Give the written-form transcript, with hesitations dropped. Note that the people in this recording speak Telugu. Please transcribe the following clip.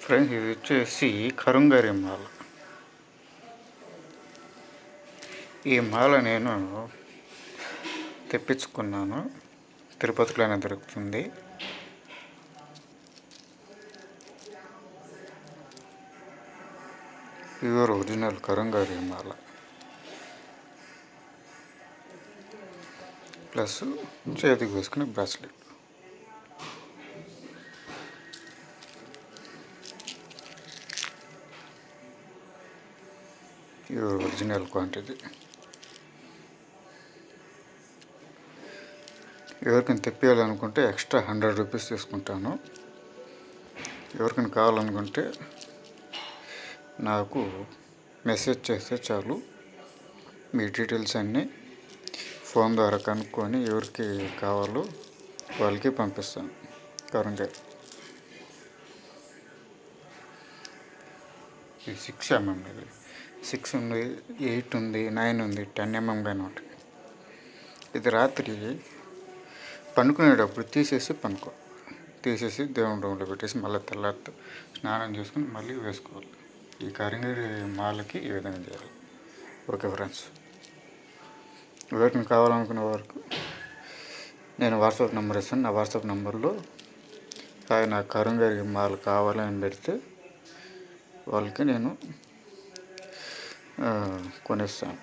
ఫ్రెండ్స్, ఇది వచ్చేసి కరుంగరి మాల. ఈ మాల నేను తెప్పించుకున్నాను. తిరుపతిలోనే దొరుకుతుంది. ప్యూర్ ఒరిజినల్ కరుంగరి మాల ప్లస్ చేతికి వేసుకునే బ్రాస్లెట్. Pure original quantity. ఎవరికైనా తెప్పియాలనుకుంటే ఎక్స్ట్రా 100 రూపీస్ తీసుకుంటాను. ఎవరికైనా కావాలనుకుంటే నాకు మెసేజ్ చేస్తే చాలు. మీ డీటెయిల్స్ అన్నీ ఫోన్ ద్వారా కనుక్కొని ఎవరికి కావాలో వాళ్ళకి పంపిస్తాను. కరుంగరి ఇది 6mm. ఇది 6 ఉంది, 8 ఉంది, 9 ఉంది, 10mm కానీ ఉంటుంది. ఇది రాత్రి పండుకునేటప్పుడు తీసేసి దేవుని రూమ్లో పెట్టేసి మళ్ళీ తెల్లారితో స్నానం చేసుకుని మళ్ళీ వేసుకోవాలి. ఈ కరుంగరి మాలకి ఈ విధంగా చేయాలి. ఓకే ఫ్రెండ్స్, ఎవరికైనా కావాలనుకునే వరకు నేను వాట్సాప్ నెంబర్ ఇస్తాను. నా వాట్సాప్ నెంబర్లో నాకు కరుంగరి మాల కావాలని పెడితే వాళ్ళకి నేను కొనిస్తాను.